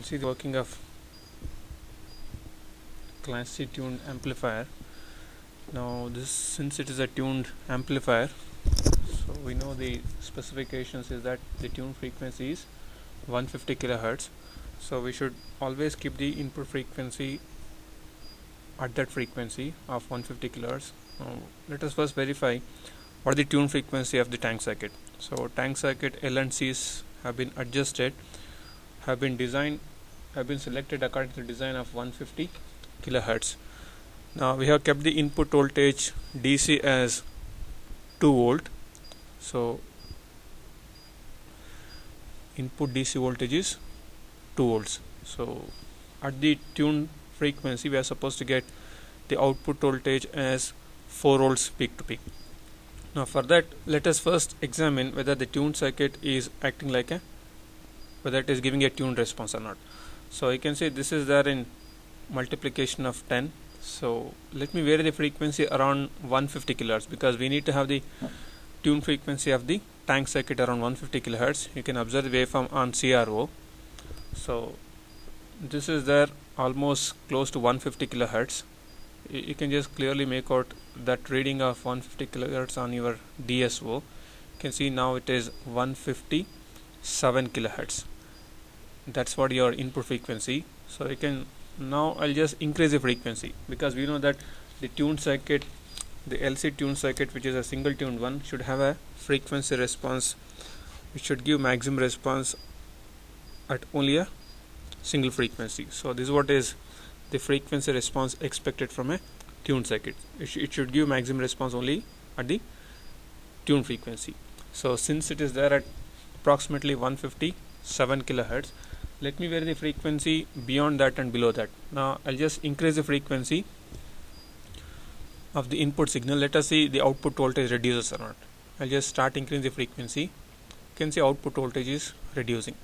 We'll see the working of Class C tuned amplifier. Now this, since it is a tuned amplifier, so we know the specifications is that the tune frequency is 150 kilohertz. So we should always keep the input frequency at that frequency of 150 kilohertz. Now let us first verify what is the tune frequency of the tank circuit. So tank circuit L and C's have been adjusted, have been selected according to the design of 150 kilohertz. Now we have kept the input voltage DC as 2 volt. So input DC voltage is 2 volts. So at the tuned frequency we are supposed to get the output voltage as 4 volts peak to peak. Now for that, let us first examine whether the tuned circuit is acting like whether it is giving a tuned response or not. So you can see this is there in multiplication of 10. So let me vary the frequency around 150 kilohertz, because we need to have the tune frequency of the tank circuit around 150 kilohertz. You can observe the waveform on CRO. So this is there almost close to 150 kilohertz. You can just clearly make out that reading of 150 kilohertz on your DSO. You can see now it is 157 kilohertz. That's what your input frequency. So you can, now I'll just increase the frequency, because we know that the tuned circuit, the LC tuned circuit, which is a single tuned one, should have a frequency response which should give maximum response at only a single frequency. So this is what is the frequency response expected from a tuned circuit. It should give maximum response only at the tuned frequency. So since it is there at approximately 157 kilohertz, let me vary the frequency beyond that and below that. Now I'll just increase the frequency of the input signal. Let us see the output voltage reduces or not. I'll just start increasing the frequency. You can see output voltage is reducing.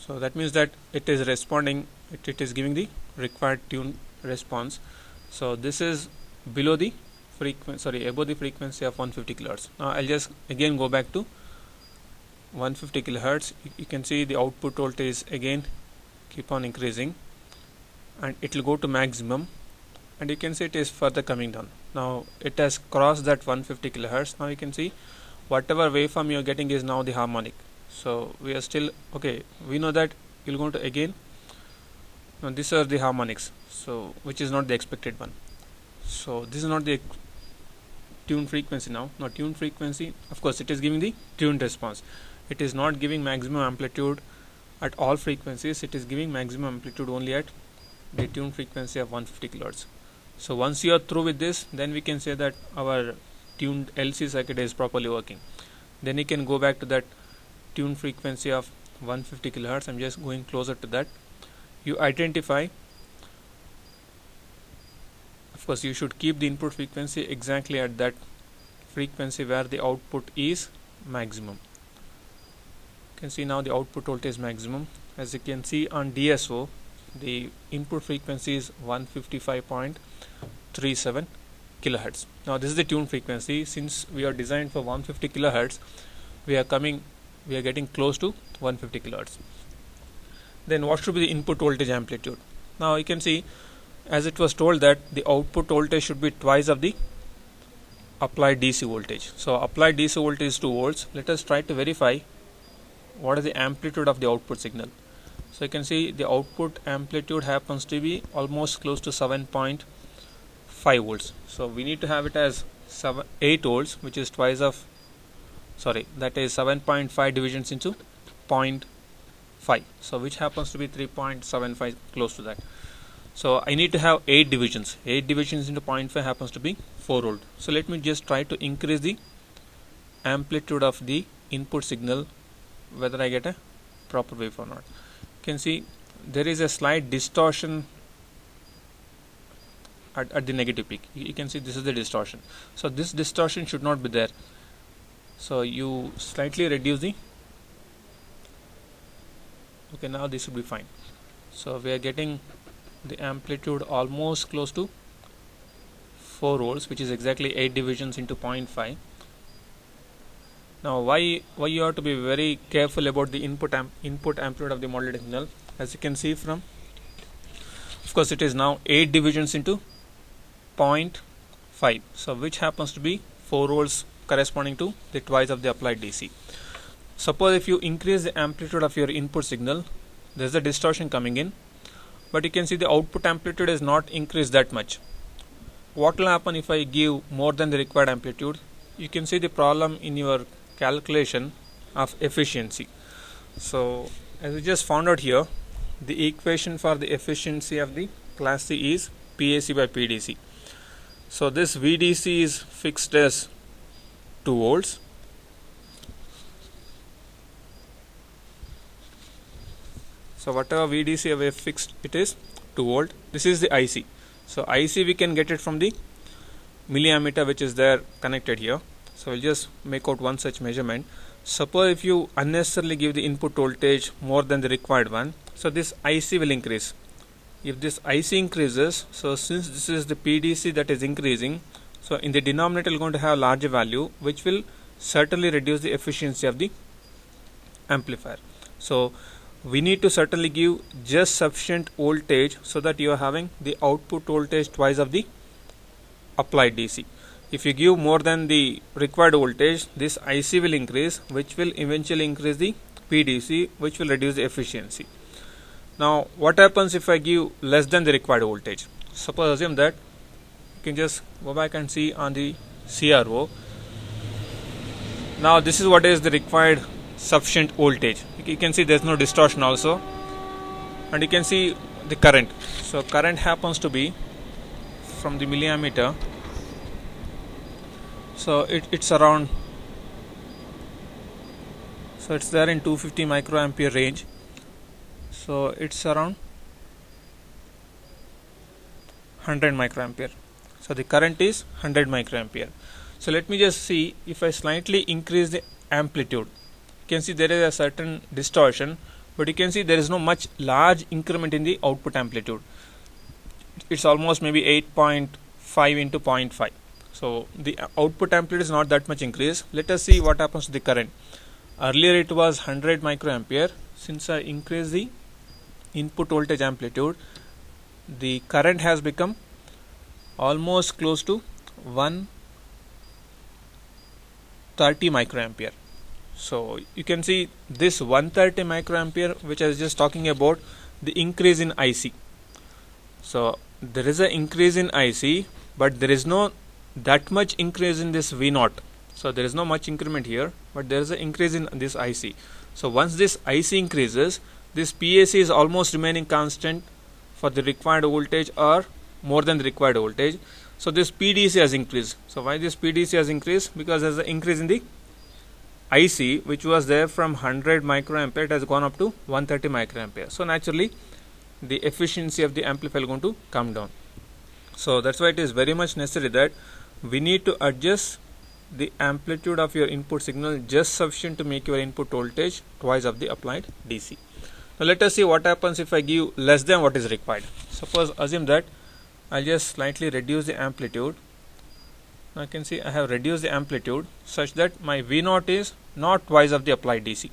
So that means that it is responding, it is giving the required tune response. So this is below the frequency, above the frequency of 150 kilohertz. Now I'll just again go back to 150 kilohertz. You can see the output voltage again keep on increasing, and it will go to maximum, and you can see it is further coming down. Now it has crossed that 150 kilohertz. Now you can see whatever waveform you are getting is now the harmonic. So we are still okay. We know that you'll go to again. Now these are the harmonics, so which is not the expected one. So this is not the tune frequency now. Now tune frequency, of course, it is giving the tuned response. It is not giving maximum amplitude at all frequencies. It is giving maximum amplitude only at the tune frequency of 150 kilohertz. So once you are through with this, then we can say that our tuned LC circuit is properly working. Then you can go back to that tune frequency of 150 kilohertz. I'm just going closer to that. You identify, of course you should keep the input frequency exactly at that frequency where the output is maximum. You can see now the output voltage is maximum. As you can see on DSO, the input frequency is 155.37 kilohertz. Now this is the tune frequency. Since we are designed for 150 kilohertz, we are getting close to 150 kilohertz. Then what should be the input voltage amplitude? Now you can see, as it was told that the output voltage should be twice of the applied DC voltage. So applied DC voltage is 2 volts. Let us try to verify what is the amplitude of the output signal. So you can see the output amplitude happens to be almost close to 7.5 volts. So we need to have it as 8 volts, which is twice of, that is 7.5 divisions into 0.5. So which happens to be 3.75, close to that. So I need to have 8 divisions. 8 divisions into 0.5 happens to be 4 volt. So let me just try to increase the amplitude of the input signal, whether I get a proper wave or not. You can see there is a slight distortion at the negative peak. You can see this is the distortion. So this distortion should not be there. So you slightly reduce the, okay, now this should be fine. So we are getting the amplitude almost close to 4 volts, which is exactly 8 divisions into 0.5. Now why you have to be very careful about the input amplitude of the modulated signal? As you can see from, of course it is now 8 divisions into 0.5, so which happens to be 4 volts corresponding to the twice of the applied DC. Suppose if you increase the amplitude of your input signal, there is a distortion coming in, but you can see the output amplitude is not increased that much. What will happen if I give more than the required amplitude? You can see the problem in your calculation of efficiency. So as we just found out here, the equation for the efficiency of the class C is PAC by PDC. So this VDC is fixed as 2 volts. So whatever VDC we have fixed, it is 2 volt. This is the IC. So IC we can get it from the milliammeter which is there connected here. So we'll just make out one such measurement. Suppose if you unnecessarily give the input voltage more than the required one, so this IC will increase. If this IC increases, so since this is the PDC that is increasing, so in the denominator we are going to have larger value, which will certainly reduce the efficiency of the amplifier. So we need to certainly give just sufficient voltage so that you are having the output voltage twice of the applied DC. If you give more than the required voltage, this IC will increase, which will eventually increase the PDC, which will reduce the efficiency. Now what happens if I give less than the required voltage? Suppose assume that you can just go back and see on the CRO. Now this is what is the required sufficient voltage. You can see there is no distortion also, and you can see the current. So current happens to be from the milliammeter, so it's around, so it's there in 250 microampere range, so it's around 100 microampere. So the current is 100 microampere. So let me just see, if I slightly increase the amplitude, you can see there is a certain distortion, but you can see there is no much large increment in the output amplitude. It's almost maybe 8.5 into 0.5. So the output amplitude is not that much increase. Let us see what happens to the current. Earlier it was 100 microampere. Since I increase the input voltage amplitude, the current has become almost close to 130 microampere. So you can see this 130 microampere which I was just talking about, the increase in IC. So there is an increase in IC, but there is no that much increase in this V0. So there is no much increment here, but there is an increase in this IC. So once this IC increases, this PAC is almost remaining constant for the required voltage or more than the required voltage. So this PDC has increased. So why this PDC has increased? Because there is an increase in the IC, which was there from 100 microampere, it has gone up to 130 microampere. So naturally the efficiency of the amplifier is going to come down. So that's why it is very much necessary that we need to adjust the amplitude of your input signal just sufficient to make your input voltage twice of the applied DC. Now let us see what happens if I give less than what is required. Suppose assume that I'll just slightly reduce the amplitude. Now you can see I have reduced the amplitude such that my V0 is not twice of the applied DC.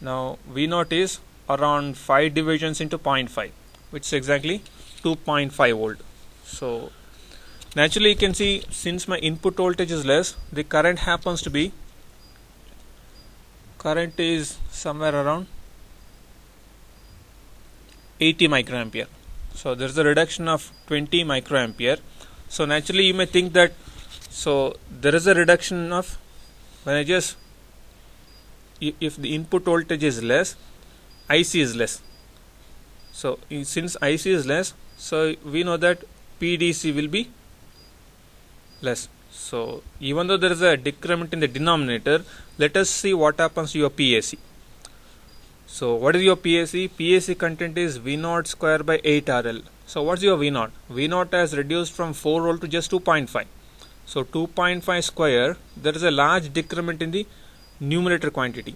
Now V0 is around 5 divisions into 0.5, which is exactly 2.5 volt. So naturally you can see, since my input voltage is less, the current happens to be, current is somewhere around 80 microampere. So there is a reduction of 20 microampere. So naturally you may think that, so there is a reduction of, when I just, if the input voltage is less, IC is less. So since IC is less, so we know that PDC will be less. So even though there is a decrement in the denominator, let us see what happens to your PAC. So what is your PAC? PAC content is V0 square by 8 RL. So what's your V0? V0 has reduced from 4 volt to just 2.5. So 2.5 square, there is a large decrement in the numerator quantity.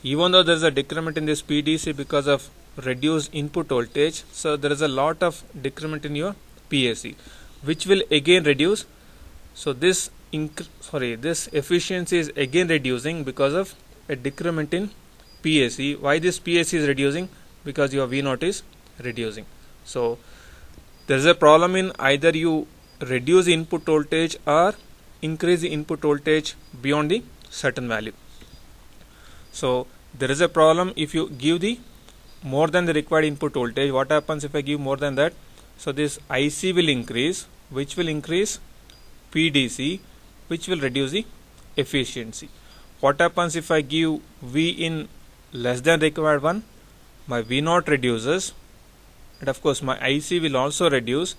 Even though there is a decrement in this PDC because of reduced input voltage, so there is a lot of decrement in your PAC, which will again reduce. So this this efficiency is again reducing because of a decrement in PAC. Why this PAC is reducing? Because your V0 is reducing. So there is a problem in either you reduce the input voltage or increase the input voltage beyond the certain value. So there is a problem if you give the more than the required input voltage. What happens if I give more than that? So this IC will increase, which will increase PDC, which will reduce the efficiency. What happens if I give V in less than required one? My V0 reduces, and of course my IC will also reduce.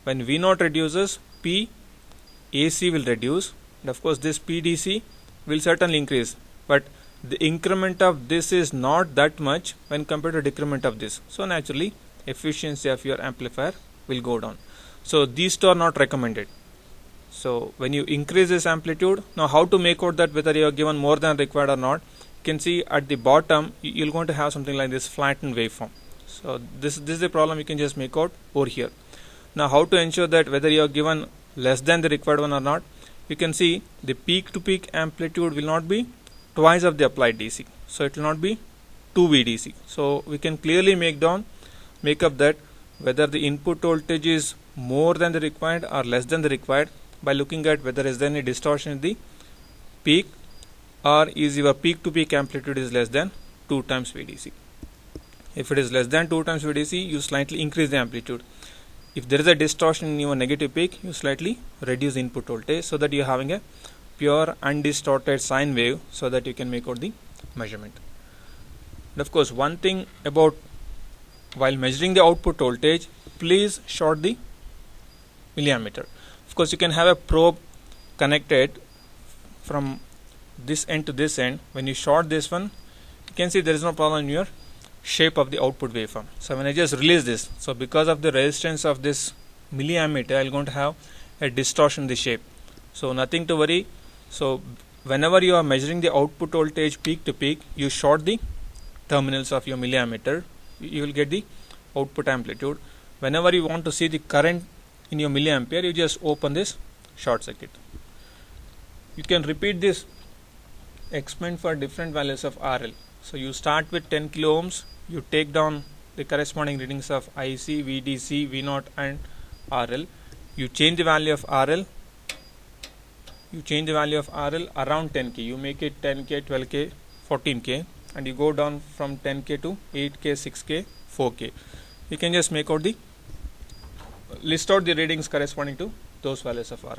When V0 reduces, PAC will reduce, and of course this PDC will certainly increase, but the increment of this is not that much when compared to decrement of this. So naturally efficiency of your amplifier will go down. So these two are not recommended. So when you increase this amplitude, now how to make out that whether you are given more than required or not? You can see at the bottom you're going to have something like this flattened waveform. So this is the problem you can just make out over here. Now how to ensure that whether you are given less than the required one or not? You can see the peak to peak amplitude will not be twice of the applied DC. So it will not be 2 VDC. So we can clearly make up that whether the input voltage is more than the required or less than the required by looking at whether is there any distortion in the peak, or is your peak to peak amplitude is less than 2 times VDC. If it is less than 2 times VDC, you slightly increase the amplitude. If there is a distortion in your negative peak, you slightly reduce the input voltage so that you are having a pure undistorted sine wave so that you can make out the measurement. And of course, one thing about while measuring the output voltage, please short the milliammeter. Of course, you can have a probe connected from this end to this end. When you short this one, you can see there is no problem in your shape of the output waveform. So when I just release this, so because of the resistance of this milliammeter, I'm going to have a distortion in the shape. So nothing to worry. So whenever you are measuring the output voltage peak to peak, you short the terminals of your milliammeter, you will get the output amplitude. Whenever you want to see the current in your milliampere, you just open this short circuit. You can repeat this experiment for different values of RL. So you start with 10 kilo ohms, you take down the corresponding readings of IC, VDC, V0 and RL. You change the value of RL. You change the value of RL around 10K. You make it 10K, 12K, 14K, and you go down from 10K to 8K, 6K, 4K. You can just make out list out the readings corresponding to those values of RL.